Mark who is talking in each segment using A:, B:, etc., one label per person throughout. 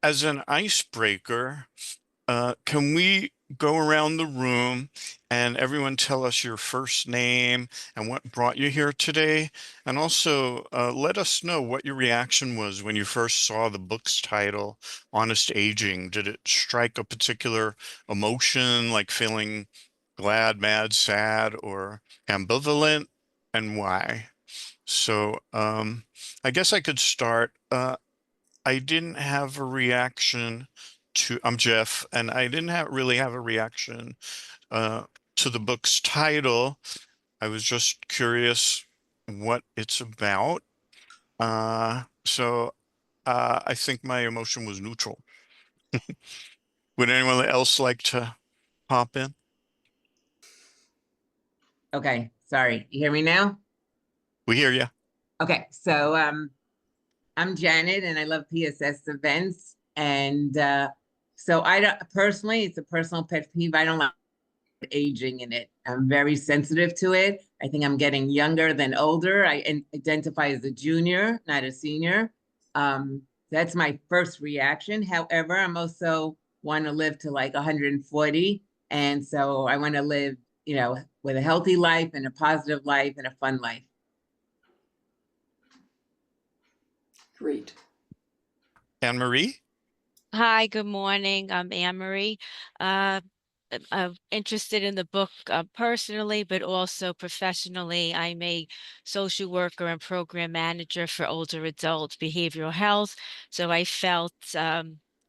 A: as an icebreaker, can we go around the room and everyone tell us your first name and what brought you here today? And also, let us know what your reaction was when you first saw the book's title, Honest Aging. Did it strike a particular emotion, like feeling glad, mad, sad, or ambivalent, and why? So, I guess I could start. I didn't have a reaction to, I'm Jeff, and I didn't really have a reaction uh, to the book's title. I was just curious what it's about. So I think my emotion was neutral. Would anyone else like to hop in?
B: Okay, sorry. You hear me now?
A: We hear you.
B: Okay, so I'm Janet and I love PSS events. And so I don't personally, it's a personal pet peeve. I don't like aging in it. I'm very sensitive to it. I think I'm getting younger than older. I identify as a junior, not a senior. That's my first reaction. However, I'm also want to live to like 140. And so I want to live, with a healthy life and a positive life and a fun life.
C: Great.
A: Anne Marie?
D: Hi, good morning. I'm Anne Marie. Uh, I'm interested in the book personally, but also professionally. I'm a social worker and program manager for older adult behavioral health. So I felt,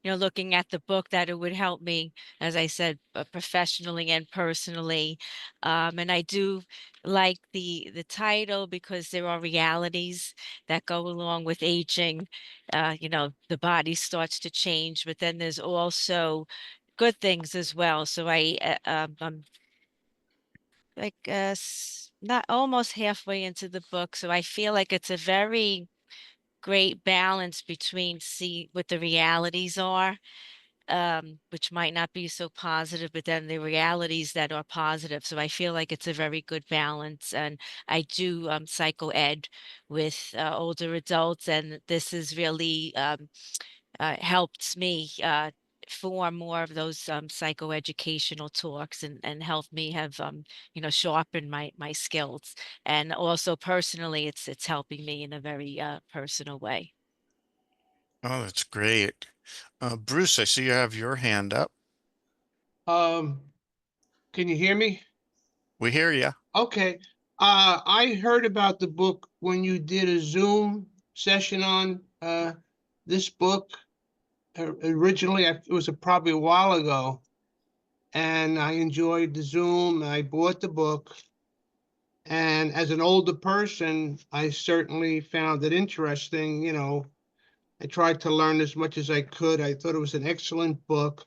D: looking at the book, that it would help me, as I said, professionally and personally. And I do like the title because there are realities that go along with aging. The body starts to change, but then there's also good things as well. So I'm like not almost halfway into the book, so I feel like it's a very great balance between see what the realities are, which might not be so positive, but then the realities that are positive. So I feel like it's a very good balance. And I do psycho ed with older adults, and this is really helped me form more of those psychoeducational talks and help me have sharpen my skills. And also personally, it's helping me in a very personal way.
A: Oh, that's great. Bruce, I see you have your hand up.
E: Um, can you hear me?
A: We hear you.
E: Okay. I heard about the book when you did a Zoom session on this book. Originally, it was probably a while ago, and I enjoyed the Zoom. I bought the book, and as an older person, I certainly found it interesting. I tried to learn as much as I could. I thought it was an excellent book.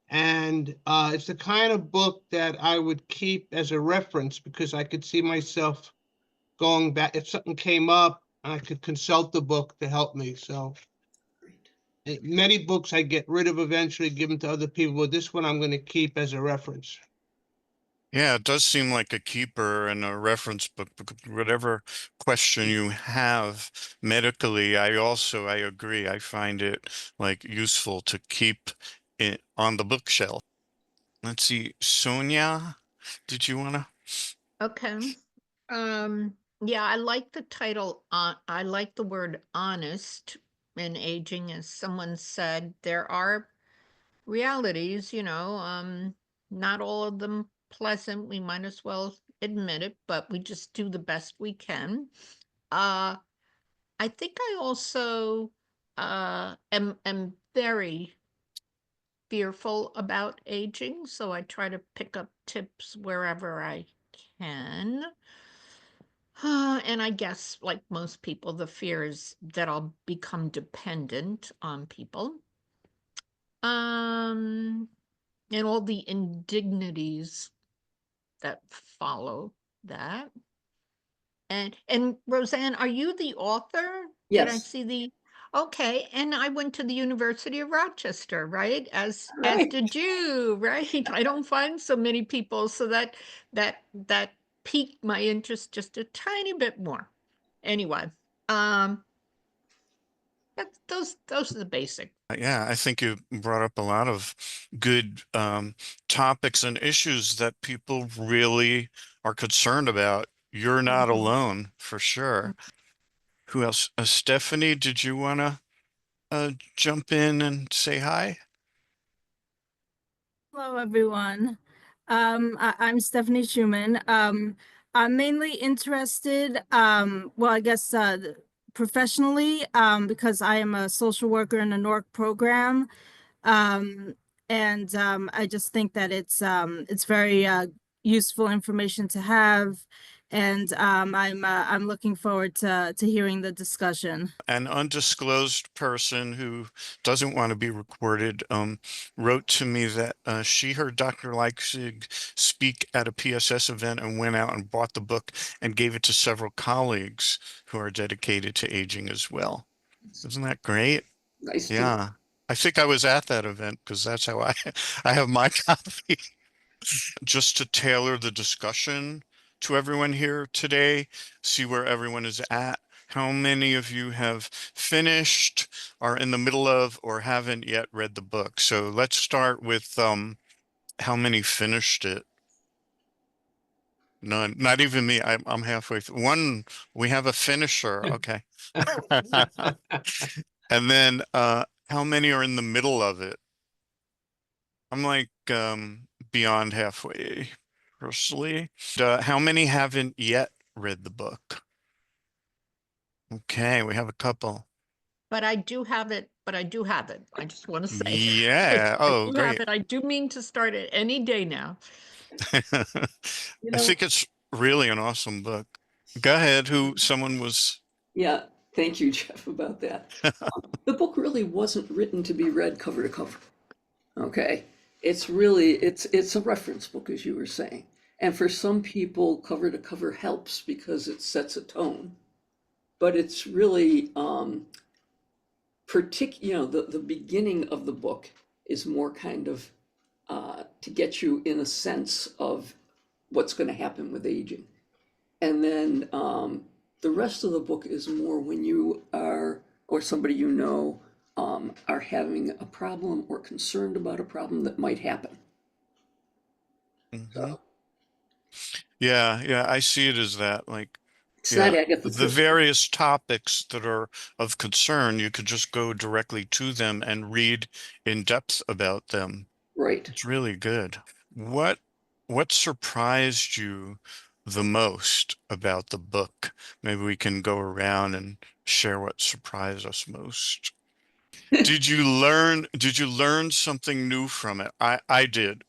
E: And it's the kind of book that I would keep as a reference because I could see myself going back. If something came up, I could consult the book to help me. So many books I get rid of eventually, give them to other people, but this one I'm going to keep as a reference.
A: Yeah, it does seem like a keeper and a reference book. Whatever question you have medically, I agree. I find it like useful to keep it on the bookshelf. Let's see, Sonia, did you want to?
C: Okay. Yeah, I like the title. I like the word honest in aging. As someone said, there are realities, not all of them pleasant. We might as well admit it, but we just do the best we can. Uh, I think I also am very fearful about aging, so I try to pick up tips wherever I can. And I guess, like most people, the fear is that I'll become dependent on people. Um, and all the indignities that follow that. And Roseanne, are you the author? Did I
F: Yes.
C: see the Okay, and I went to the University of Rochester, right? As
F: Right.
C: did you, right? I don't find so many people, so that piqued my interest just a tiny bit more. Anyway, um Those are the basic.
A: Yeah, I think you brought up a lot of good topics and issues that people really are concerned about. You're not alone, for sure. Who else? Stephanie, did you want to jump in and say hi?
F: Hello, everyone. I'm Stephanie Schumann. I'm mainly interested, well, I guess professionally, because I am a social worker in a NORC program. Um, and I just think that it's very useful information to have. And I'm looking forward to hearing the discussion.
A: An undisclosed person who doesn't want to be recorded wrote to me that she heard Dr. Leipzig speak at a PSS event and went out and bought the book and gave it to several colleagues who are dedicated to aging as well. Isn't that great?
G: Nice to
A: Yeah. I think I was at that event because that's how I have my copy. Just to tailor the discussion to everyone here today, see where everyone is at. How many of you have finished, are in the middle of, or haven't yet read the book? So let's start with how many finished it? None, not even me. I'm halfway through. One, we have a finisher. Okay. And then how many are in the middle of it? I'm like beyond halfway personally. How many haven't yet read the book? Okay, we have a couple.
C: But I do have it. I just want to say.
A: Yeah.
C: I
A: Oh,
C: do have
A: great.
C: it. I do mean to start it any day now.
G: You
A: I
G: know,
A: think it's really an awesome book. Go ahead. Someone was.
G: yeah, thank you, Jeff, about that. The book really wasn't written to be read cover to cover. Okay, it's a reference book, as you were saying, and for some people, cover to cover helps because it sets a tone. But it's really the beginning of the book is more kind of to get you in a sense of what's going to happen with aging. And then the rest of the book is more when you are, or somebody you know, are having a problem or concerned about a problem that might happen.
A: Mhm.
G: So
A: Yeah, yeah, I see it as that. Like,
G: it's not
A: yeah,
G: Agatha
A: the
G: Christie.
A: various topics that are of concern, you could just go directly to them and read in depth about them.
G: Right.
A: It's really good. What what surprised you the most about the book? Maybe we can go around and share what surprised us most. Did you learn something new from it? I did,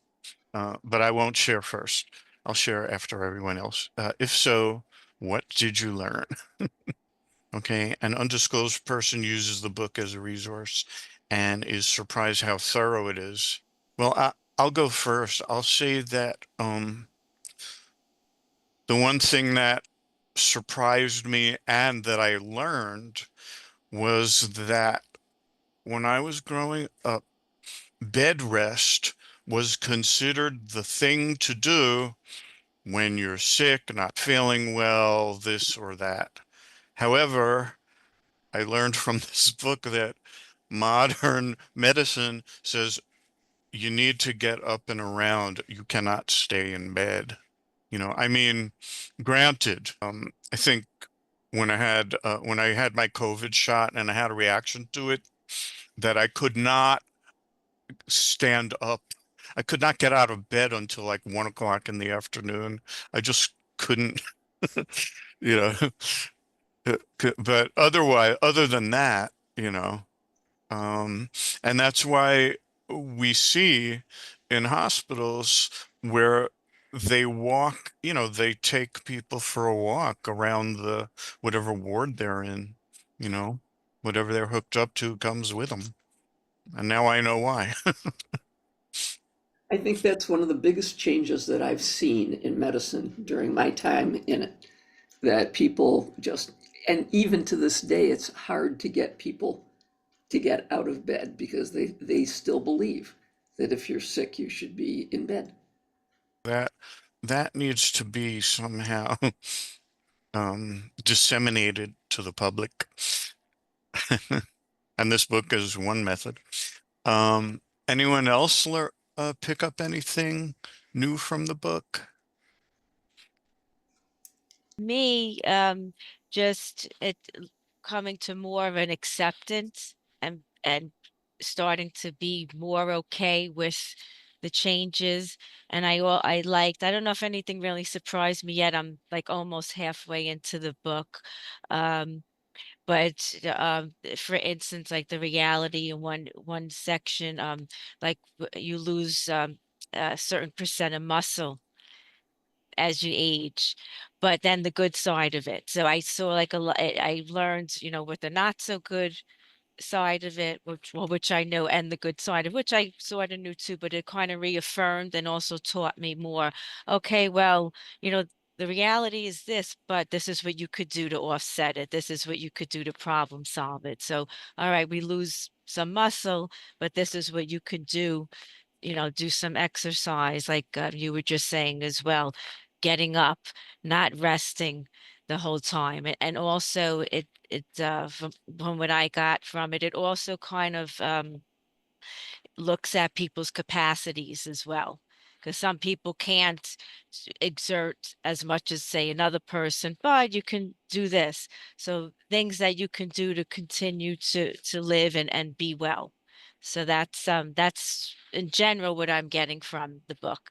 A: but I won't share first. I'll share after everyone else. If so, what did you learn? Okay, an undisclosed person uses the book as a resource and is surprised how thorough it is. Well, I'll go first. I'll say that the one thing that surprised me and that I learned was that when I was growing up, bed rest was considered the thing to do when you're sick, not feeling well, this or that. However, I learned from this book that modern medicine says you need to get up and around. You cannot stay in bed. I mean, granted, I think when I had my COVID shot and I had a reaction to it, that I could not stand up. I could not get out of bed until like 1 o'clock in the afternoon. I just couldn't, you know. But otherwise, other than that, um, and that's why we see in hospitals where they take people for a walk around the whatever ward they're in, you know, whatever they're hooked up to comes with them. And now I know why.
G: I think that's one of the biggest changes that I've seen in medicine during my time in it. That people just, and even to this day, it's hard to get people to get out of bed because they still believe that if you're sick, you should be in bed.
A: That that needs to be somehow disseminated to the public. And this book is one method. Anyone else pick up anything new from the book?
D: Me, just it coming to more of an acceptance and starting to be more okay with the changes. And I liked, I don't know if anything really surprised me yet. I'm like almost halfway into the book. Um, but for instance, like the reality in one section, like you lose a certain percent of muscle as you age, but then the good side of it. So I saw like a lot, I learned, with the not so good side of it, which I know, and the good side of which I sort of knew too, but it kind of reaffirmed and also taught me more. Okay, well, the reality is this, but this is what you could do to offset it. This is what you could do to problem solve it. So, all right, we lose some muscle, but this is what you could do, do some exercise, like you were just saying as well, getting up, not resting the whole time. And also from what I got from it, it also kind of looks at people's capacities as well. Because some people can't exert as much as, say, another person, but you can do this. So things that you can do to continue to live and be well. So that's in general what I'm getting from the book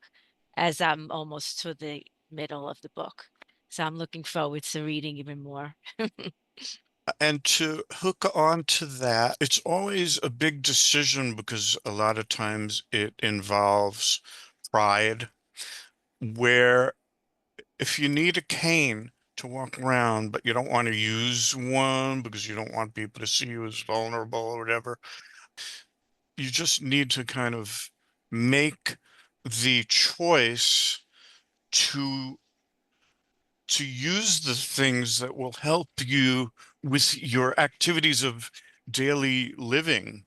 D: as I'm almost to the middle of the book. So I'm looking forward to reading even more.
A: And to hook on to that, it's always a big decision because a lot of times it involves pride, where if you need a cane to walk around, but you don't want to use one because you don't want people to see you as vulnerable or whatever, you just need to kind of make the choice to use the things that will help you with your activities of daily living.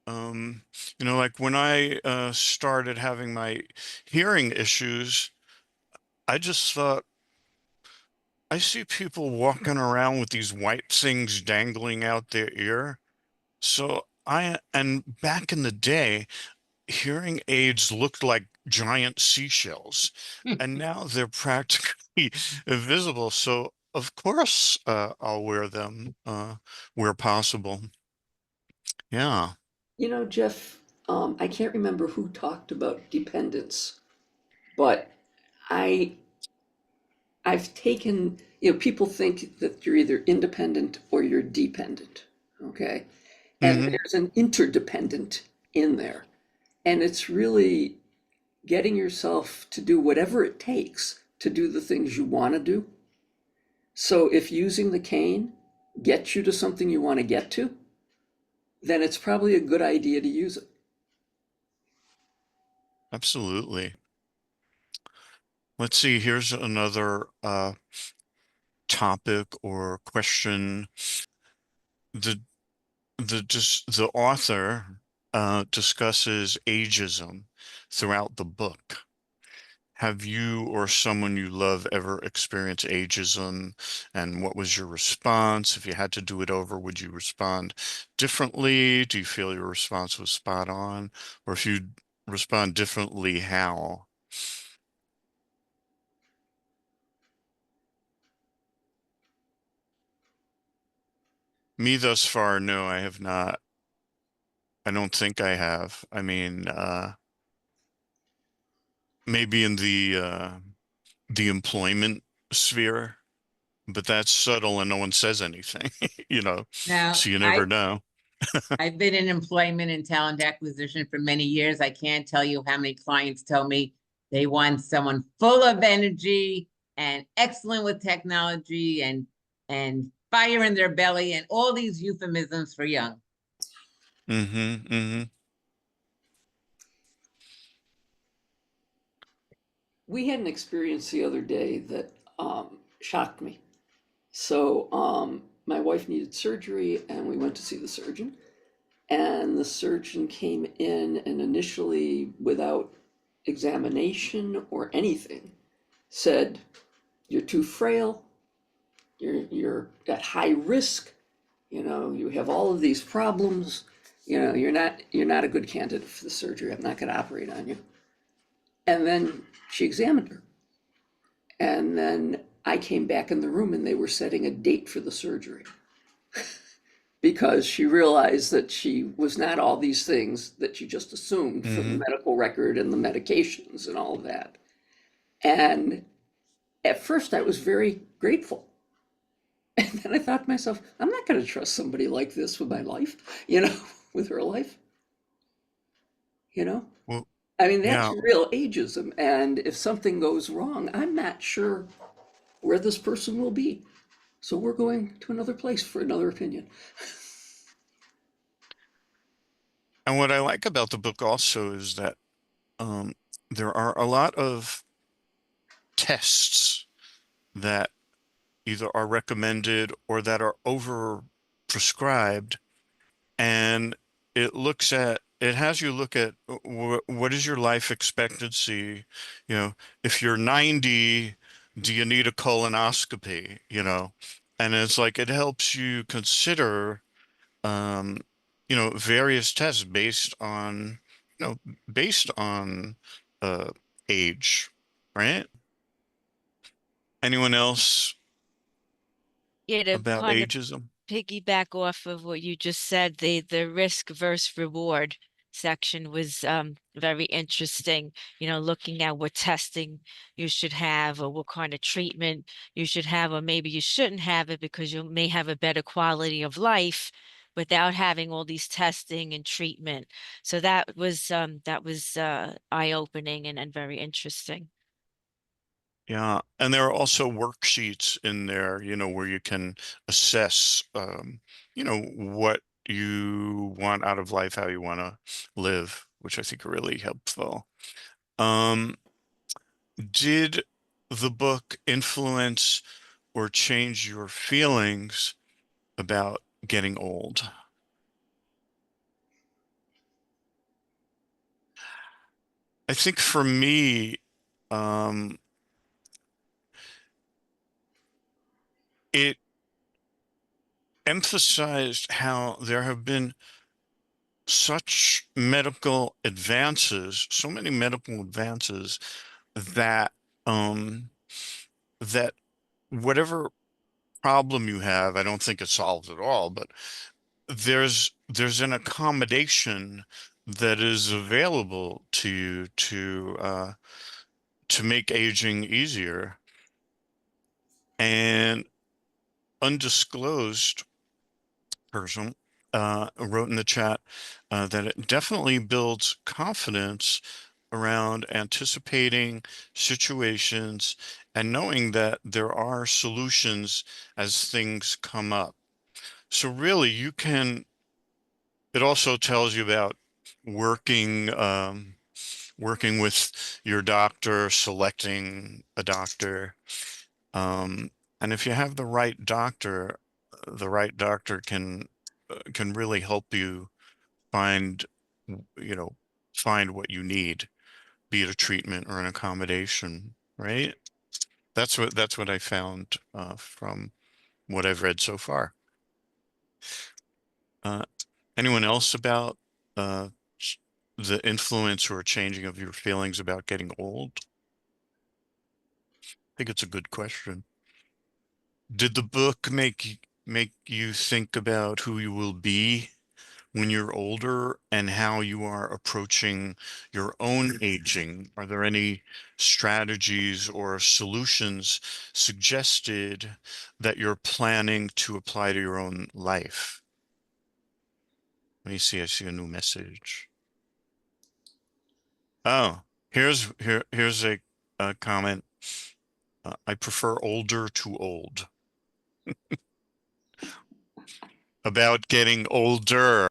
A: Um, like when I started having my hearing issues, I just thought, I see people walking around with these white things dangling out their ear. And back in the day, hearing aids looked like giant seashells, and now they're practically invisible. So of course, I'll wear them where possible. Yeah.
G: Jeff, I can't remember who talked about dependence, but I I've taken, people think that you're either independent or you're dependent, okay? And
A: Hmm.
G: there's an interdependent in there. And it's really getting yourself to do whatever it takes to do the things you want to do. So if using the cane gets you to something you want to get to, then it's probably a good idea to use it.
A: Absolutely. Let's see, here's another topic or question. The the author discusses ageism throughout the book. Have you or someone you love ever experienced ageism, and what was your response? If you had to do it over, would you respond differently? Do you feel your response was spot on? Or if you respond differently, how? Me thus far, no, I have not. I don't think I have. I mean, maybe in the employment sphere, but that's subtle and no one says anything,
B: Now,
A: so you never know.
B: I've been in employment and talent acquisition for many years. I can't tell you how many clients tell me they want someone full of energy and excellent with technology and fire in their belly and all these euphemisms for young.
A: Mm-hmm, mm-hmm.
G: We had an experience the other day that shocked me. So my wife needed surgery, and we went to see the surgeon. And the surgeon came in and initially, without examination or anything, said, "You're too frail. You're at high risk You know, you have all of these problems. You know, you're not a good candidate for the surgery. I'm not going to operate on you. And then she examined her. And then I came back in the room and they were setting a date for the surgery because she realized that she was not all these things that she just assumed from the medical record and the medications and all of that. And at first I was very grateful. And then I thought to myself, I'm not going to trust somebody like this with my life, you know, with her life, you know?
A: Well,
G: I mean, that's
A: yeah.
G: real ageism. And if something goes wrong, I'm not sure where this person will be. So we're going to another place for another opinion.
A: And what I like about the book also is that there are a lot of tests that either are recommended or that are over prescribed, and it has you look at what is your life expectancy. You know, if you're 90, do you need a colonoscopy, you know? And it's like it helps you consider um various tests you know based on uh age, right? Anyone else
D: Yeah, to
A: about
D: kind of
A: ageism?
D: piggyback off of what you just said, the risk versus reward section was very interesting. You know, looking at what testing you should have or what kind of treatment you should have, or maybe you shouldn't have it because you may have a better quality of life without having all these testing and treatment. So that was eye-opening and very interesting.
A: Yeah, and there are also worksheets in there, where you can assess, what you want out of life, how you want to live, which I think are really helpful. Um, did the book influence or change your feelings about getting old? I think for me, um, it emphasized how there have been such medical advances, so many medical advances that um that whatever problem you have, I don't think it solves it all, but there's an accommodation that is available to you to make aging easier. And undisclosed person wrote in the chat that it definitely builds confidence around anticipating situations and knowing that there are solutions as things come up. So really, it also tells you about working, working with your doctor, selecting a doctor. And if you have the right doctor can really help you find, you know, find what you need, be it a treatment or an accommodation, right? That's what I found from what I've read so far. Uh, anyone else about uh, the influence or changing of your feelings about getting old? I think it's a good question. Did the book make you think about who you will be when you're older and how you are approaching your own aging? Are there any strategies or solutions suggested that you're planning to apply to your own life? Let me see. I see a new message. Oh, here's a comment. I prefer older to old. About getting older.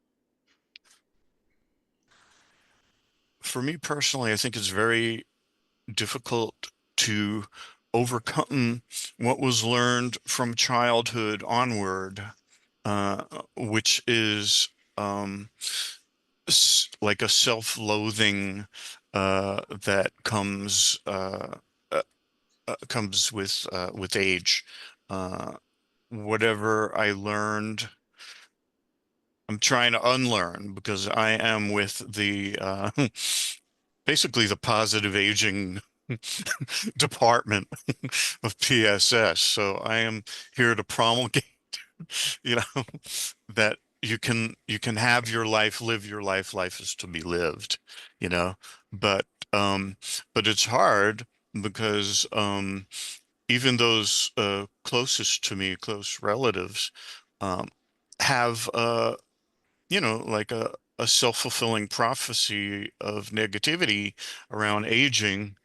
A: For me personally, I think it's very difficult to overcome what was learned from childhood onward, which is like a self-loathing that comes with age. Uh, Whatever I learned I'm trying to unlearn because I am with the basically the positive aging department of PSS. So I am here to promulgate, you know, that you can have your life, live your life. Life is to be lived, you know. But um, but it's hard because even those closest to me, close relatives, um, have you know, like a self-fulfilling prophecy of negativity around aging.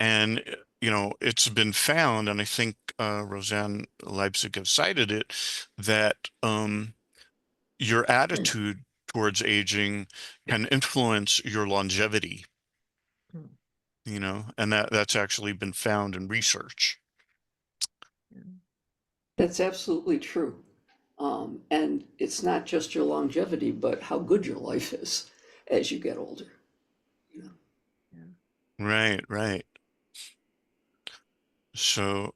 A: And, you know, it's been found, and I think Rosanne Leipzig have cited it, that your attitude towards aging can influence your longevity,
C: Mm.
A: you know, and that's actually been found in research.
G: That's absolutely true. And it's not just your longevity, but how good your life is as you get older. You know?
A: Right, right. So,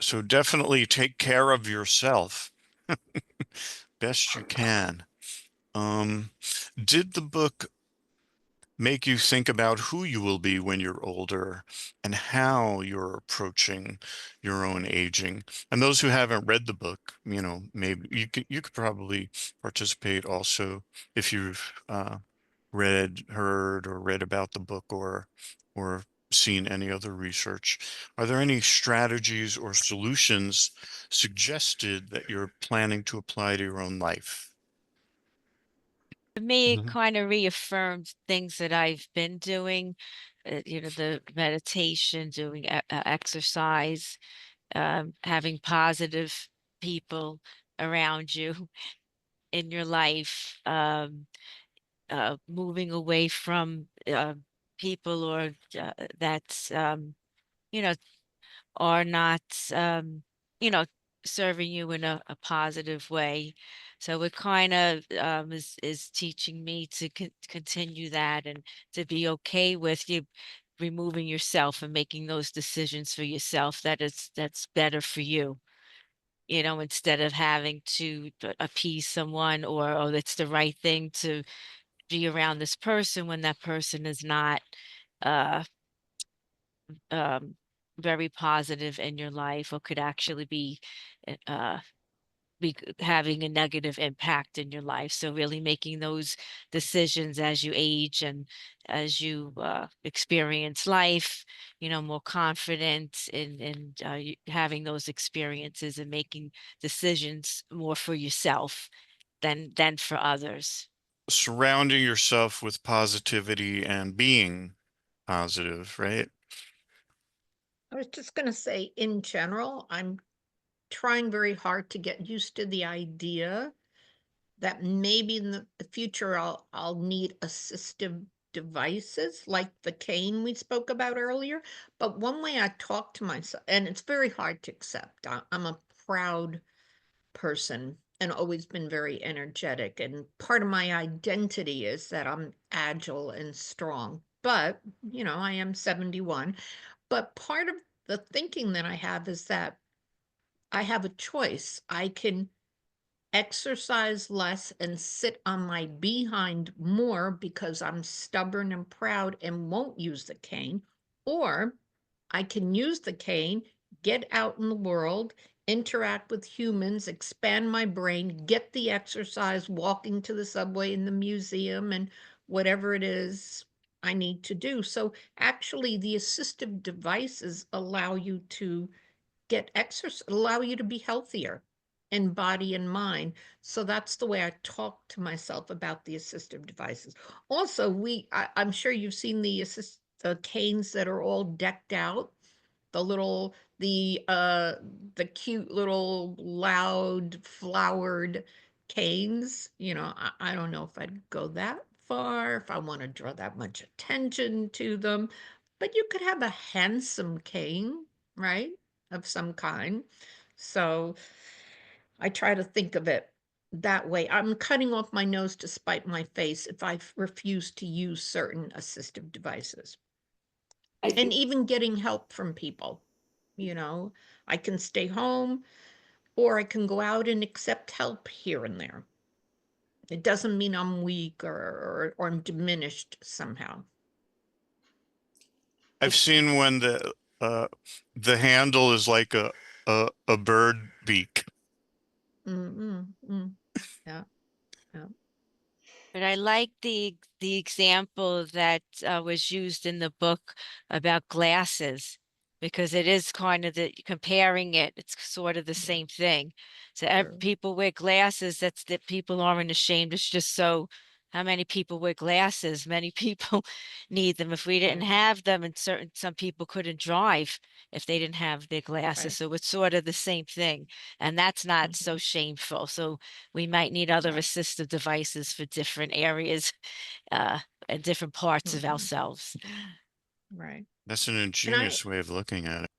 A: so definitely take care of yourself best you can. Um, did the book make you think about who you will be when you're older and how you're approaching your own aging? And those who haven't read the book, you know, maybe you could probably participate also if you've read, heard, or read about the book or seen any other research. Are there any strategies or solutions suggested that you're planning to apply to your own life?
D: For me, it
A: Mhm.
D: kind of reaffirmed things that I've been doing, you know, the meditation, doing exercise, having positive people around you in your life, moving away from people or that's you know, are not you know, serving you in a positive way. So it kind of is teaching me to continue that and to be okay with you removing yourself and making those decisions for yourself that that's better for you, you know, instead of having to appease someone or oh, it's the right thing to be around this person when that person is not uh um very positive in your life or could actually uh having a negative impact in your life. So really making those decisions as you age and as you experience life, you know, more confident in having those experiences and making decisions more for yourself than for others.
A: Surrounding yourself with positivity and being positive, right?
C: I was just going to say, in general, I'm trying very hard to get used to the idea that maybe in the future I'll need assistive devices like the cane we spoke about earlier. But one way I talk to myself, and it's very hard to accept. I'm a proud person and always been very energetic. And part of my identity is that I'm agile and strong. But, you know, I am 71. But part of the thinking that I have is that I have a choice. I can exercise less and sit on my behind more because I'm stubborn and proud and won't use the cane, or I can use the cane, get out in the world, interact with humans, expand my brain, get the exercise, walking to the subway in the museum, and whatever it is I need to do. So actually, the assistive devices allow you to get exercise, allow you to be healthier in body and mind. So that's the way I talk to myself about the assistive devices. Also, I'm sure you've seen the canes that are all decked out, the little the cute little loud flowered canes. You know, I don't know if I'd go that far, if I want to draw that much attention to them, but you could have a handsome cane, right? Of some kind. So I try to think of it that way. I'm cutting off my nose to spite my face if I refuse to use certain assistive devices.
G: I
C: And
G: think
C: even getting help from people, you know, I can stay home, or I can go out and accept help here and there. It doesn't mean I'm weak or I'm diminished somehow.
A: I've seen when the handle is like a bird beak.
C: Yeah, yeah.
D: But I like the example that was used in the book about glasses, because it is kind of the comparing it, it's sort of the same thing. So
C: Sure.
D: people wear glasses, that's that people aren't ashamed. It's just so how many people wear glasses? Many people need them. If we didn't
C: Right.
D: have them, and some people couldn't drive if they didn't have their glasses.
C: Right.
D: So it's sort of the same thing. And that's not so shameful. So we might need other
C: Right.
D: assistive devices for different areas and different parts of ourselves.
C: Right.
A: That's an
C: And
A: ingenious way of looking at it.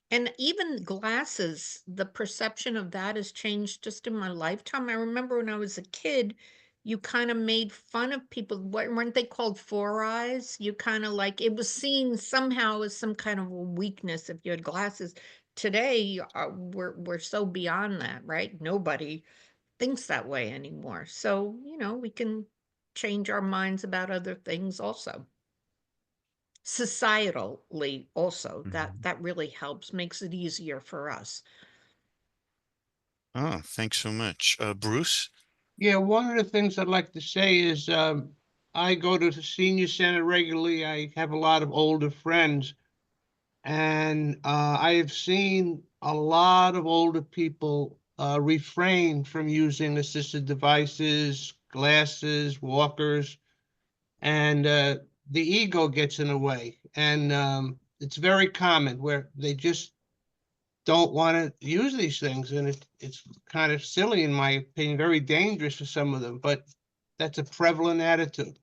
C: and even glasses, the perception of that has changed just in my lifetime. I remember when I was a kid, you kind of made fun of people. Weren't they called four eyes? You kind of like it was seen somehow as some kind of a weakness if you had glasses. Today, we're so beyond that, right? Nobody thinks that way anymore. So, we can change our minds about other things also. Societally also, that really helps, makes it easier for us.
A: Oh, thanks so much. Bruce?
E: Yeah, one of the things I'd like to say is I go to the senior center regularly. I have a lot of older friends, and I have seen a lot of older people refrain from using assisted devices, glasses, walkers, and the ego gets in the way. And it's very common where they just don't want to use these things, and it's kind of silly in my opinion, very dangerous for some of them, but that's a prevalent attitude.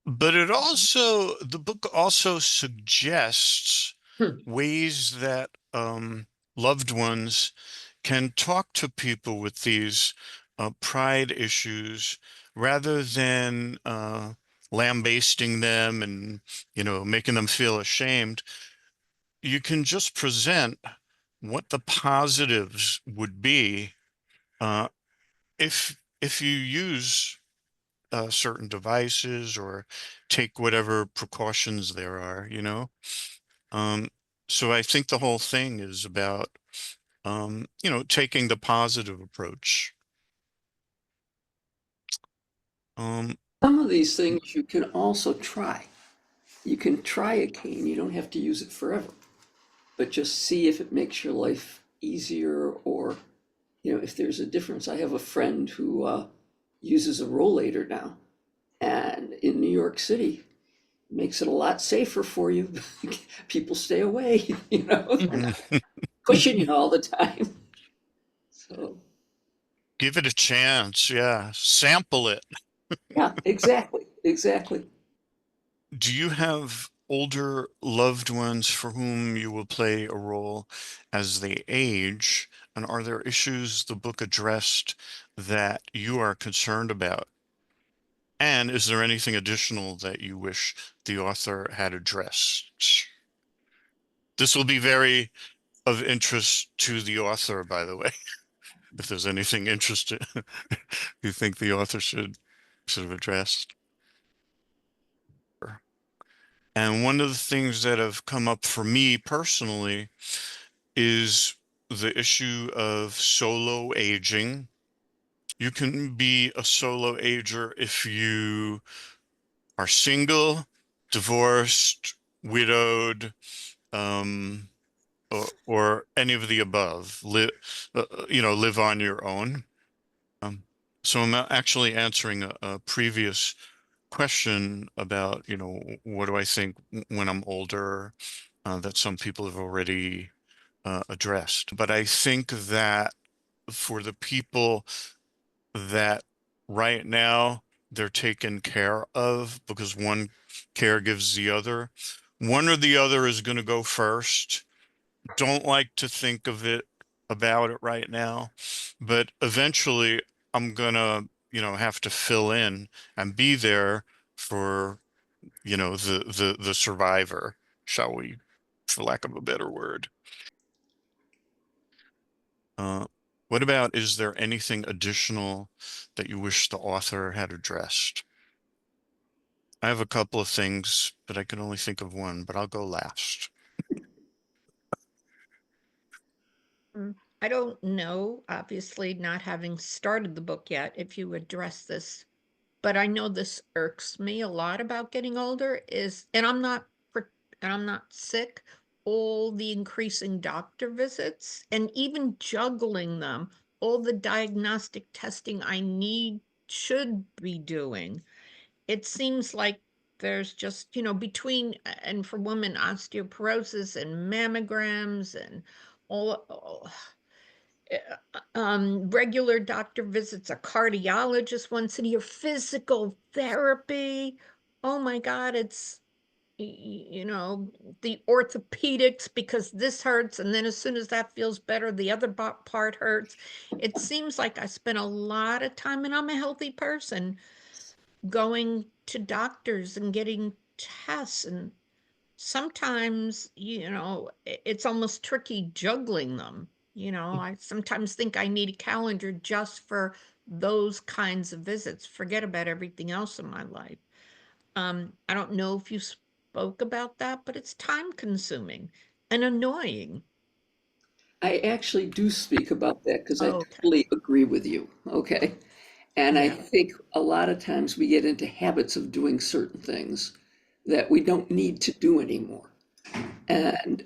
A: But the book also suggests
G: Hmm.
A: ways that loved ones can talk to people with these pride issues rather than lambasting them and, making them feel ashamed. You can just present what the positives would be uh, if you use certain devices or take whatever precautions there are. Um, so I think the whole thing is about, taking the positive approach. Um,
G: Some of these things you can also try. You can try a cane, you don't have to use it forever, but just see if it makes your life easier or, if there's a difference. I have a friend who uses a rollator now, and in New York City, makes it a lot safer for you. People stay away, they're not pushing you all the time. So,
A: Give it a chance. Yeah. Sample it.
G: yeah, exactly, exactly.
A: Do you have older loved ones for whom you will play a role as they age? And are there issues the book addressed that you are concerned about? And is there anything additional that you wish the author had addressed? This will be very of interest to the author, by the way. If there's anything interesting you think the author should have addressed. And one of the things that have come up for me personally is the issue of solo aging. You can be a solo ager if you are single, divorced, widowed, or any of the above. Live on your own. So I'm actually answering a previous question about, what do I think when I'm older, that some people have already addressed. But I think that for the people that right now they're taken care of because one care gives the other, one or the other is going to go first. Don't like to think of it about it right now, but eventually I'm gonna, have to fill in and be there for, the survivor, shall we, for lack of a better word. What about, is there anything additional that you wish the author had addressed? I have a couple of things, but I can only think of one, but I'll go last.
C: I don't know, obviously not having started the book yet, if you address this, but I know this irks me a lot about getting older and I'm not sick, all the increasing doctor visits and even juggling them, all the diagnostic testing I should be doing. It seems like there's just, between, and for women, osteoporosis and mammograms and all regular doctor visits, a cardiologist once a year, physical therapy. Oh my God, it's, the orthopedics because this hurts. And then as soon as that feels better, the other part hurts. It seems like I spend a lot of time, and I'm a healthy person, going to doctors and getting tests. And sometimes, it's almost tricky juggling them. I sometimes think I need a calendar just for those kinds of visits, forget about everything else in my life. I don't know if you spoke about that, but it's time consuming and annoying.
G: I actually do speak about that because I
C: Okay.
G: totally agree with you. Okay. And I
C: Yeah.
G: think a lot of times we get into habits of doing certain things that we don't need to do anymore. And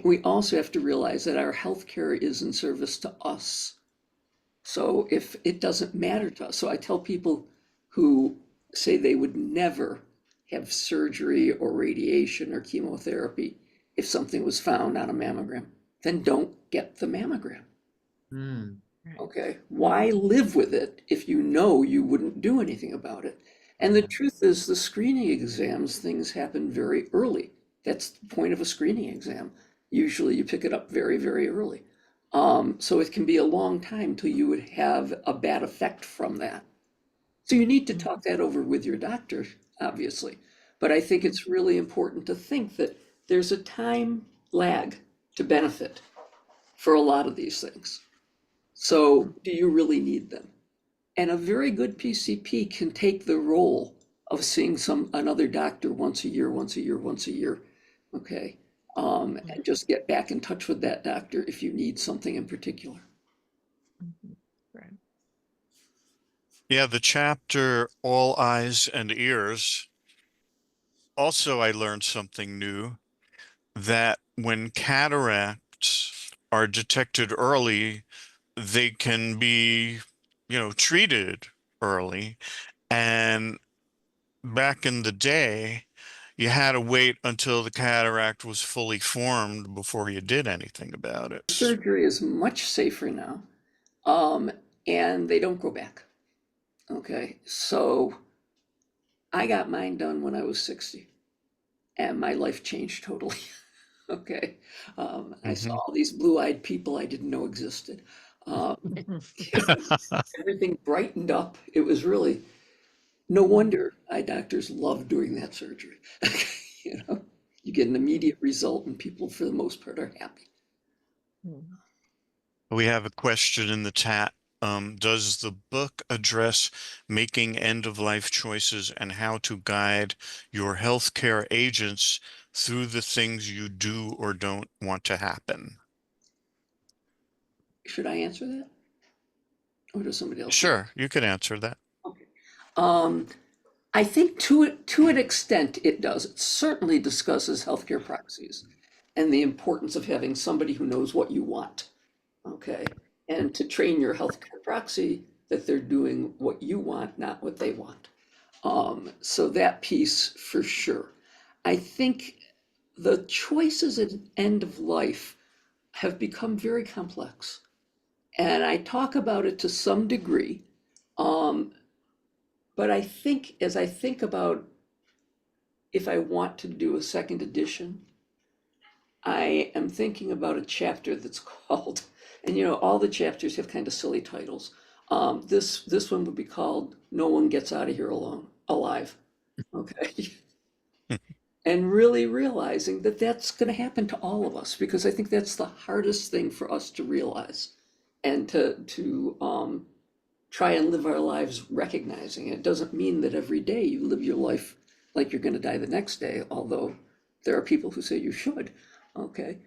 G: we also have to realize that our healthcare is in service to us. So if it doesn't matter to us, so I tell people who say they would never have surgery or radiation or chemotherapy if something was found on a mammogram, then don't get the mammogram.
B: Hmm.
G: Okay, why live with it if you know you wouldn't do anything about it? And the truth is, the screening exams, things happen very early. That's the point of a screening exam. Usually you pick it up very, very early. So it can be a long time till you would have a bad effect from that. So you need to talk that over with your doctor, obviously. But I think it's really important to think that there's a time lag to benefit for a lot of these things. So do you really need them? And a very good PCP can take the role of seeing another doctor once a year, once a year, once a year. Okay. And just get back in touch with that doctor if you need something in particular.
C: Right.
A: Yeah, the chapter All Eyes and Ears. Also, I learned something new, that when cataracts are detected early, they can be, treated early. And back in the day, you had to wait until the cataract was fully formed before you did anything about it.
G: Surgery is much safer now, um, and they don't grow back. Okay, so I got mine done when I was 60, and my life changed totally. Okay, I saw all these blue-eyed people I didn't know existed. Um, everything brightened up. It was really no wonder eye doctors love doing that surgery. You know, you get an immediate result, and people, for the most part, are happy.
A: We have a question in the chat. Does the book address making end-of-life choices and how to guide your healthcare agents through the things you do or don't want to happen?
G: Should I answer that, or does somebody else?
A: Sure, you could answer that.
G: Okay. I think to an extent it does. It certainly discusses healthcare proxies and the importance of having somebody who knows what you want. Okay, and to train your healthcare proxy that they're doing what you want, not what they want. So that piece for sure. I think the choices at end of life have become very complex. And I talk about it to some degree. But I think as I think about if I want to do a second edition, I am thinking about a chapter that's called, and all the chapters have kind of silly titles. This one would be called "No One Gets Out of Here Alone Alive." Okay, and really realizing that that's going to happen to all of us, because I think that's the hardest thing for us to realize, and to try and live our lives recognizing it. It doesn't mean that every day you live your life like you're going to die the next day, although there are people who say you should, okay?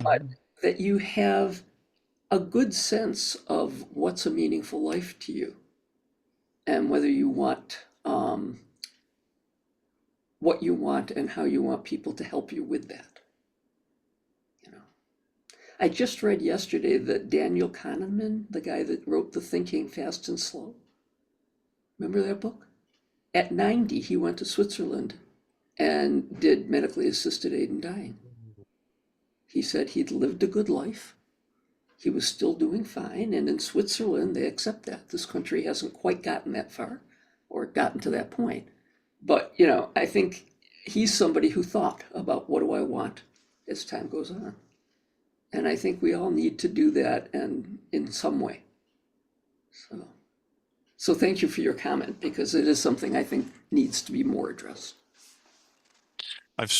G: But
A: Mhm.
G: that you have a good sense of what's a meaningful life to you, and whether you want what you want and how you want people to help you with that. You know, I just read yesterday that Daniel Kahneman, the guy that wrote The Thinking Fast and Slow, remember that book? At 90, he went to Switzerland and did medically assisted aid in dying. He said he'd lived a good life. He was still doing fine. And in Switzerland, they accept that. This country hasn't quite gotten that far or gotten to that point. But, you know, I think he's somebody who thought about, what do I want as time goes on? And I think we all need to do that, and in some way. So thank you for your comment, because it is something I think needs to be more addressed.
A: I've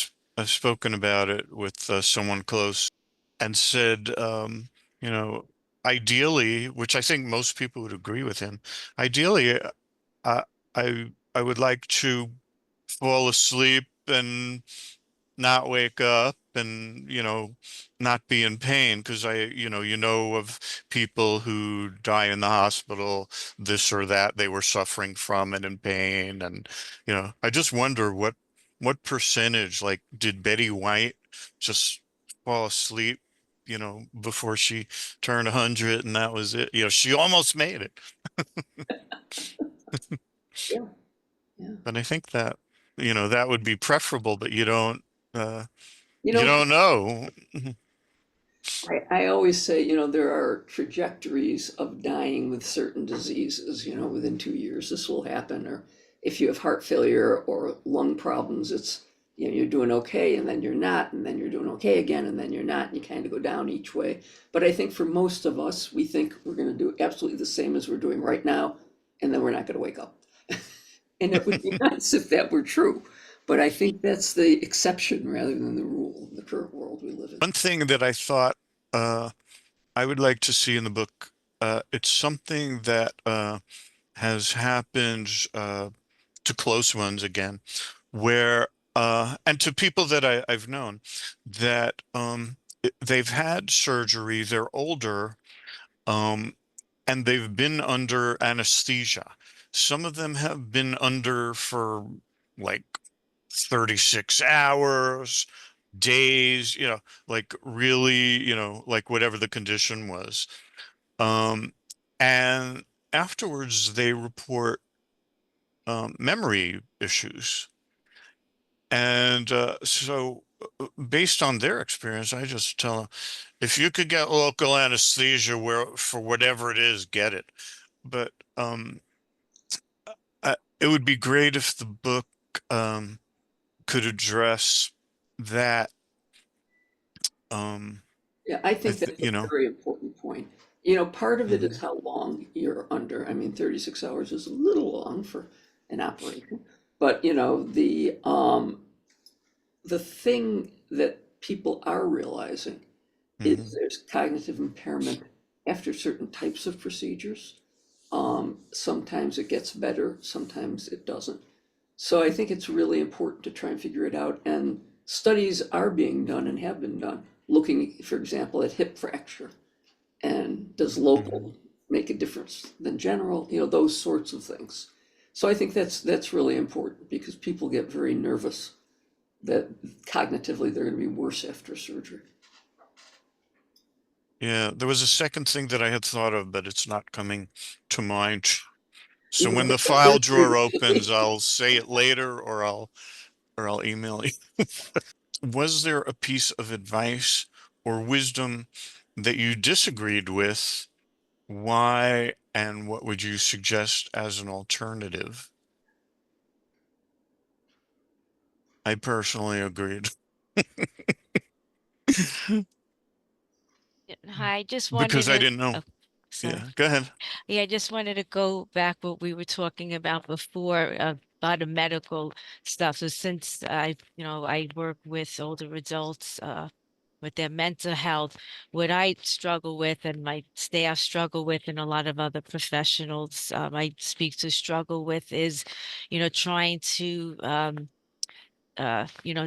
A: spoken about it with someone close and said, you know, ideally, which I think most people would agree with him, ideally, I would like to fall asleep and not wake up and, you know, not be in pain, because you know of people who die in the hospital, this or that, they were suffering from it in pain. And, you know, I just wonder what percentage, like, did Betty White just fall asleep, you know, before she turned 100, and that was it? You know, she almost made it.
G: Yeah, yeah.
A: But I think that, you know, that would be preferable, but uh
G: You
A: you
G: know,
A: don't know.
G: I always say, you know, there are trajectories of dying with certain diseases, you know, within 2 years, this will happen. Or if you have heart failure or lung problems, it's, you know, you're doing okay and then you're not, and then you're doing okay again, and then you're not, and you kind of go down each way. But I think for most of us, we think we're going to do absolutely the same as we're doing right now, and then we're not going to wake up. And it would be nice if that were true. But I think that's the exception rather than the rule in the current world we live in.
A: One thing that I thought uh, I would like to see in the book, it's something that has happened to close ones again, where and to people that I've known, that they've had surgery, they're older, um, and they've been under anesthesia. Some of them have been under for like 36 hours, days, you know, like really, you know, like whatever the condition was. Um, and afterwards, they report memory issues. And so, based on their experience, I just tell them, if you could get local anesthesia where for whatever it is, get it. But it would be great if the book could address that.
G: Yeah, I think that's a
A: You know.
G: very important point. You know, part of it is
A: Mhm.
G: how long you're under. I mean, 36 hours is a little long for an operation. But, you know, the thing that people are realizing is
A: Mhm.
G: there's cognitive impairment after certain types of procedures. Sometimes it gets better, sometimes it doesn't. So I think it's really important to try and figure it out. And studies are being done and have been done, looking, for example, at hip fracture. And does local
A: Mhm.
G: make a difference than general? You know, those sorts of things. So I think that's really important, because people get very nervous that cognitively they're going to be worse after surgery.
A: Yeah, there was a second thing that I had thought of, but it's not coming to mind. So
G: You
A: when
G: know,
A: the file drawer opens, I'll say it later, or I'll email you. Was there a piece of advice or wisdom that you disagreed with? Why, and what would you suggest as an alternative? I personally agreed.
D: Hi, I just wanted
A: Because I
D: to,
A: didn't know.
D: oh, sorry.
A: Yeah, go ahead.
D: Yeah, I just wanted to go back what we were talking about before lot of medical stuff. So since I work with older adults, with their mental health, what I struggle with and my staff struggle with and a lot of other professionals I speak to struggle with is, trying to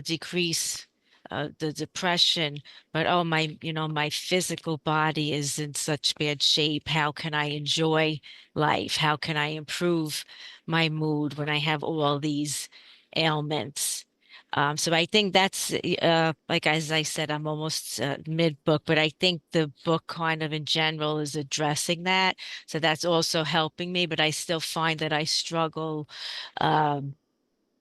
D: decrease the depression, but oh my physical body is in such bad shape. How can I enjoy life? How can I improve my mood when I have all these ailments? So I think that's like as I said, I'm almost mid-book, but I think the book kind of in general is addressing that. So that's also helping me, but I still find that I struggle um,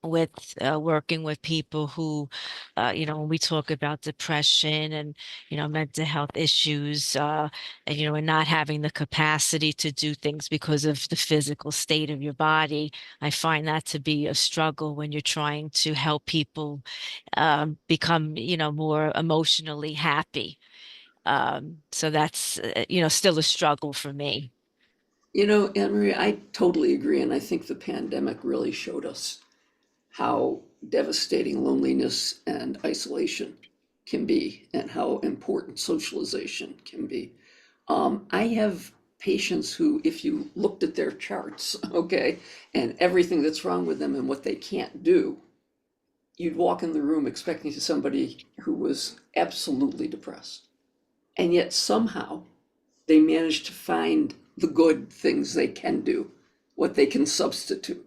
D: with working with people who, when we talk about depression and, mental health issues, and not having the capacity to do things because of the physical state of your body, I find that to be a struggle when you're trying to help people become, more emotionally happy. So that's, still a struggle for me.
G: Anne Marie, I totally agree. And I think the pandemic really showed us how devastating loneliness and isolation can be and how important socialization can be. I have patients who, if you looked at their charts, okay, and everything that's wrong with them and what they can't do, you'd walk in the room expecting somebody who was absolutely depressed. And yet somehow they manage to find the good things they can do, what they can substitute,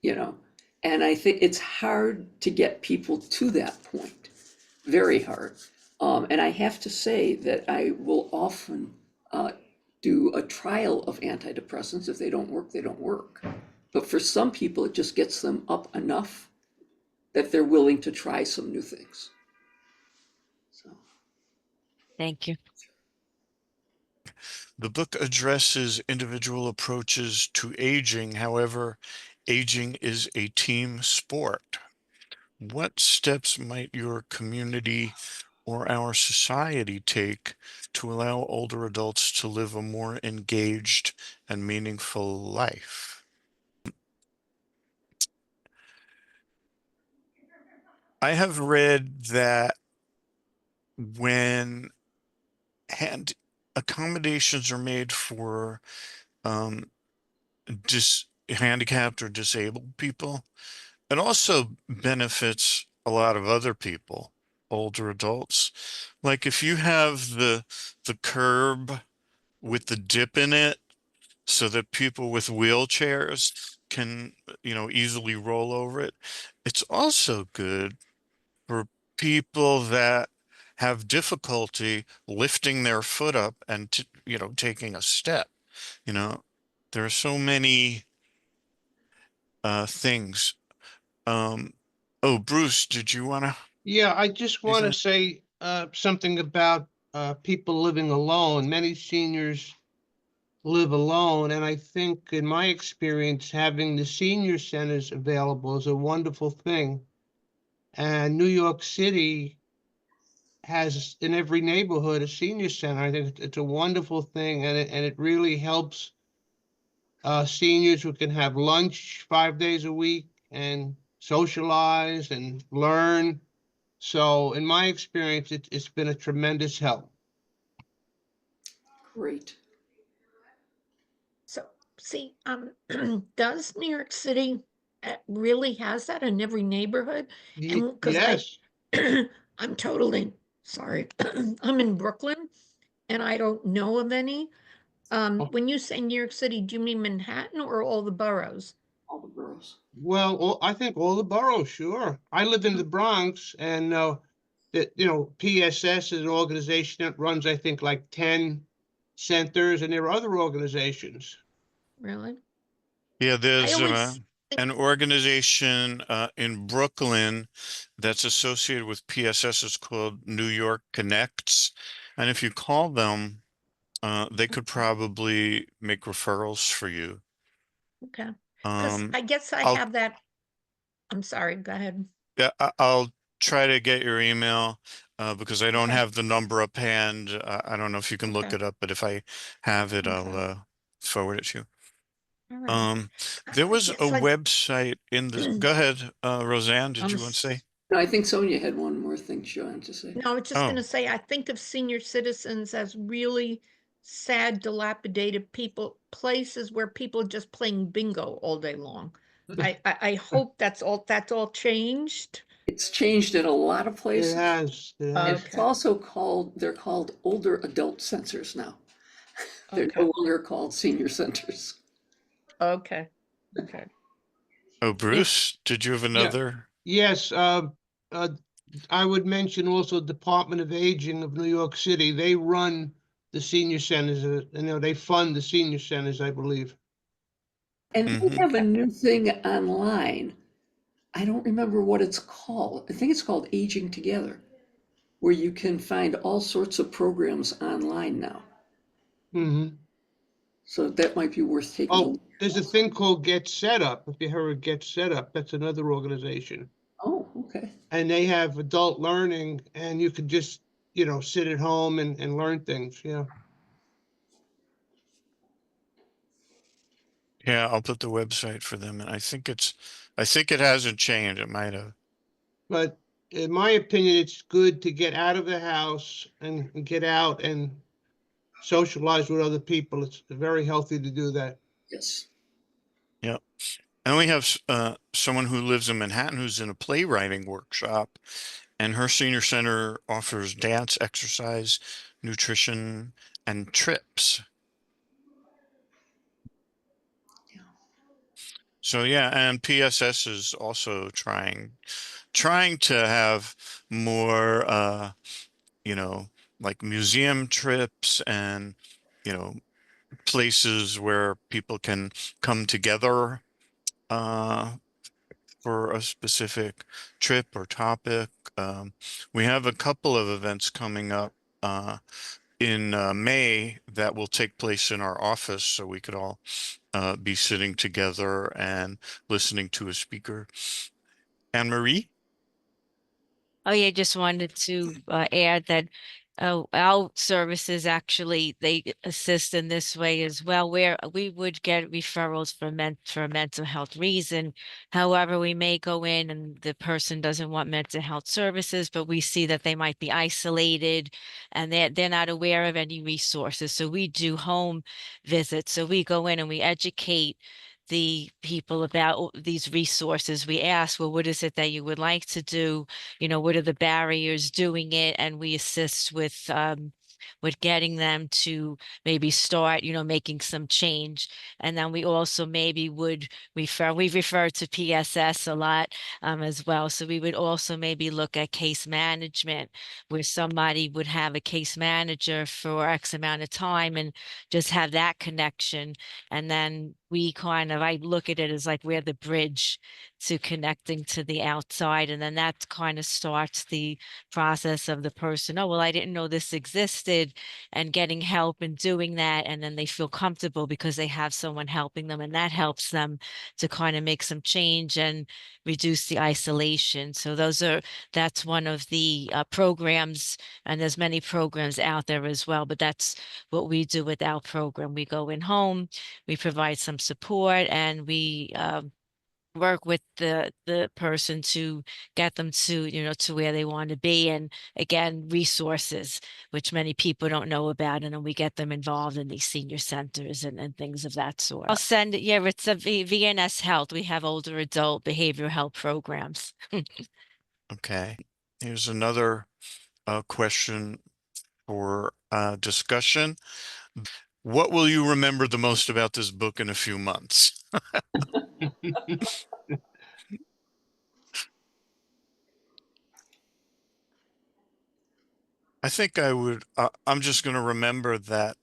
G: you know. And I think it's hard to get people to that point, very hard. And I have to say that I will often do a trial of antidepressants. If they don't work, they don't work. But for some people, it just gets them up enough that they're willing to try some new things. So,
D: Thank you.
A: The book addresses individual approaches to aging. However, aging is a team sport. What steps might your community or our society take to allow older adults to live a more engaged and meaningful life? I have read that when hand accommodations are made for um, handicapped or disabled people, it also benefits a lot of other people, older adults. Like if you have the curb with the dip in it so that people with wheelchairs can, easily roll over it. It's also good for people that have difficulty lifting their foot up and, taking a step. You know, there are so many things. Oh, Bruce, did you want to
E: Yeah, I just
A: say
E: want to
A: something?
E: say something about people living alone. Many seniors live alone, and I think, in my experience, having the senior centers available is a wonderful thing. And New York City has in every neighborhood a senior center. I think it's a wonderful thing, and it really helps seniors who can have lunch 5 days a week and socialize and learn. So, in my experience, it's been a tremendous help.
G: great.
C: So, see, does New York City really has that in every neighborhood? And because
E: Yes.
C: I'm totally sorry, I'm in Brooklyn and I don't know of any.
E: Oh,
C: When you say New York City, do you mean Manhattan or all the boroughs?
G: All the girls.
E: well, I think all the boroughs, sure. I live in the Bronx, and that PSS is an organization that runs, I think, like 10 centers, and there are other organizations.
C: Really?
A: Yeah,
C: I
A: there's
C: always think,
A: an organization in Brooklyn that's associated with PSS. It's called New York Connects. And if you call them, they could probably make referrals for you.
C: okay, because
A: Um,
C: I guess I
A: I'll
C: have that. I'm sorry, go ahead.
A: yeah, I'll try to get your email because I don't
C: Okay,
A: have the number up hand. I don't know if you can look
C: okay,
A: it up, but if I have it, I'll
C: okay.
A: forward it to you.
C: All right.
A: There was a
C: Yes,
A: website in the, go ahead, Roseanne, did you want to say?
G: No, I think Sonia had one more thing she wanted to say.
C: No, I was just
A: Oh,
C: gonna say, I think of senior citizens as really sad, dilapidated people, places where people are just playing bingo all day long. I hope that's all changed.
G: It's changed in a lot of
E: It
G: places.
E: has, it
G: And
E: has.
G: it's also they're called older adult centers now. They're
C: Okay,
G: no longer called senior centers.
C: okay, okay.
A: oh, Bruce, did you have
E: Yeah.
A: another?
E: Yes, uh, I would mention also Department of Aging of New York City. They run the senior centers, they fund the senior centers, I believe.
G: And they
A: Mhm.
G: have a new thing online. I don't remember what it's called. I think it's called Aging Together, where you can find all sorts of programs online now.
E: Hmm.
G: So that might be worth taking a
E: Oh,
G: look
E: there's
G: at
E: a
G: also.
E: thing called Get Set Up. If you heard of Get Set Up, that's another organization.
G: Oh, okay.
E: And they have adult learning, and you could just, sit at home and learn things. Yeah.
A: Yeah, I'll put the website for them, and I think it hasn't changed. It might have.
E: But in my opinion, it's good to get out of the house and get out and socialize with other people. It's very healthy to do that.
G: Yes.
A: Yep. And we have someone who lives in Manhattan who's in a playwriting workshop, and her senior center offers dance, exercise, nutrition, and trips.
G: Yeah.
A: So yeah, and PSS is also trying to have more you know, like museum trips and, you know, places where people can come together uh for a specific trip or topic. We have a couple of events coming up in May that will take place in our office, so we could all be sitting together and listening to a speaker. Anne Marie?
D: Oh yeah, just wanted to add that our services actually they assist in this way as well, where we would get referrals for a mental health reason. However, we may go in and the person doesn't want mental health services, but we see that they might be isolated and they're not aware of any resources. So we do home visits. So we go in and we educate the people about these resources. We ask, well, what is it that you would like to do? What are the barriers doing it? And we assist with getting them to maybe start, making some change. And then we also maybe would we refer to PSS a lot as well. So we would also maybe look at case management, where somebody would have a case manager for X amount of time and just have that connection. And then I look at it as like we're the bridge to connecting to the outside. And then that kind of starts the process of the person. Oh, well, I didn't know this existed, and getting help and doing that. And then they feel comfortable because they have someone helping them, and that helps them to kind of make some change and reduce the isolation. So that's one of the programs, and there's many programs out there as well, but that's what we do with our program. We go in home, we provide some support, and we work with the person to get them to where they want to be. And again, resources, which many people don't know about, and then we get them involved in these senior centers and things of that sort. I'll send it. Yeah, it's a VNS Health. We have older adult behavioral health programs.
A: Okay. Here's another question for discussion. What will you remember the most about this book in a few months? I think I'm just going to remember that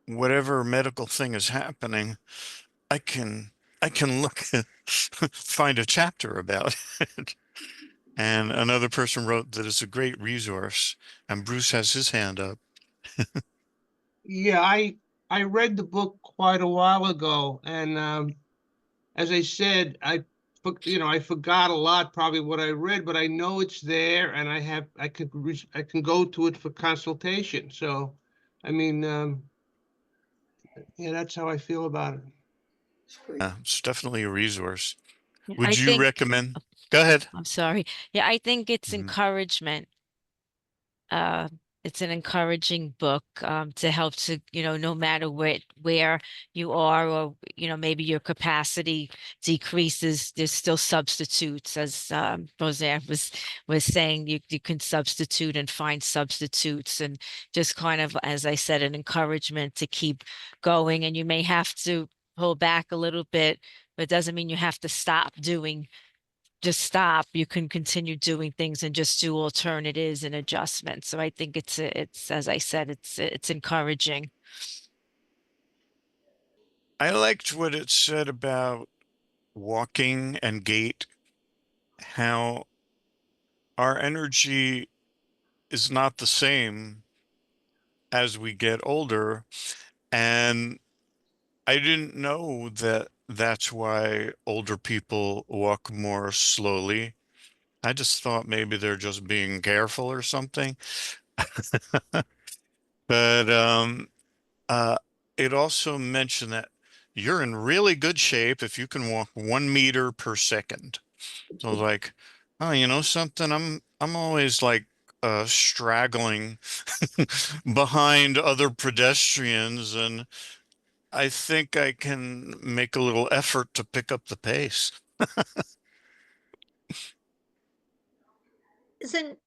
A: whatever medical thing is happening, I can look find a chapter about it. And another person wrote that it's a great resource, and Bruce has his hand up.
E: Yeah, I read the book quite a while ago, and as I said, I forgot a lot probably what I read, but I know it's there, and I can go to it for consultation. So, I mean, Yeah, that's how I feel about it.
G: It's great.
A: It's definitely a resource.
D: I
A: Would you
D: think,
A: recommend? Go ahead.
D: I'm sorry. Yeah, I think it's
A: Mhm.
D: encouragement. Uh, it's an encouraging book to help to, no matter where you are, or, maybe your capacity decreases, there's still substitutes, as Roseanne was saying, you can substitute and find substitutes, and just kind of, as I said, an encouragement to keep going. And you may have to pull back a little bit, but it doesn't mean you have to just stop. You can continue doing things and just do alternatives and adjustments. So I think it's as I said, it's encouraging.
A: I liked what it said about walking and gait, how our energy is not the same as we get older. And I didn't know that that's why older people walk more slowly. I just thought maybe they're just being careful or something. But uh, it also mentioned that you're in really good shape if you can walk 1 meter per second. So I was like, oh, you know something? I'm always like straggling behind other pedestrians, and I think I can make a little effort to pick up the pace.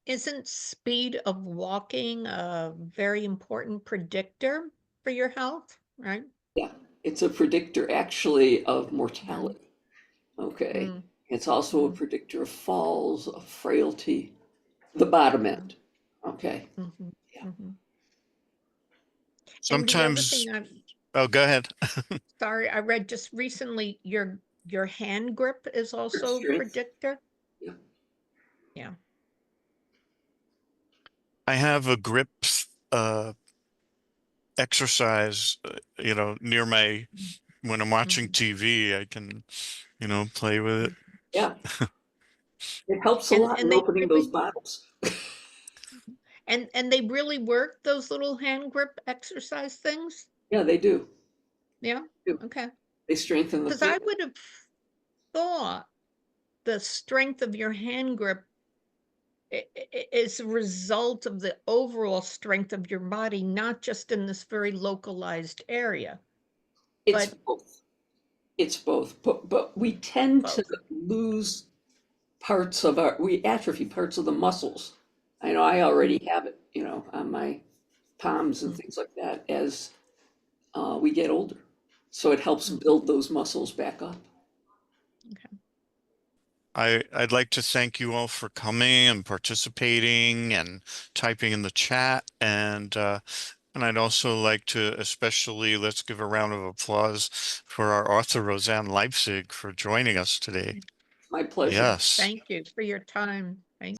C: Isn't speed of walking a very important predictor for your health, right?
G: Yeah, it's a predictor actually of mortality. Okay.
C: Mm,
G: It's also a
C: mm,
G: predictor of falls, of frailty, the bottom end. Okay.
C: mhm,
G: Yeah.
C: mhm. And the other
A: Sometimes,
C: thing
A: oh, go ahead.
C: sorry, I read just recently, your hand grip is
G: Grip
C: also
G: strength.
C: predictor.
G: Yeah.
C: Yeah.
A: I have a grip uh exercise, near my when I'm watching
C: Mhm,
A: TV, I can, play with it.
C: mhm.
G: Yeah. It helps a lot
C: And
G: in
C: they
G: opening those
C: really
G: bottles.
C: and they really work, those little hand grip exercise things?
G: Yeah, they do.
C: Yeah.
G: Do.
C: Okay.
G: They strengthen the
C: Because I
G: fingers.
C: would have thought the strength of your hand grip is a result of the overall strength of your body, not just in this very localized area,
G: It's
C: but
G: both. It's both. But we tend to
C: both.
G: lose we atrophy parts of the muscles. I know I
C: Mm,
G: already have it, on my palms and
C: mm,
G: things like that as we get older. So it helps
C: mm.
G: build those muscles back up.
C: Okay.
A: I'd like to thank you all for coming and participating and typing in the chat, and I'd also like to especially let's give a round of applause for our author Rosanne Leipzig for joining us today.
G: My pleasure.
A: Yes.
C: Thank you for your time. Thank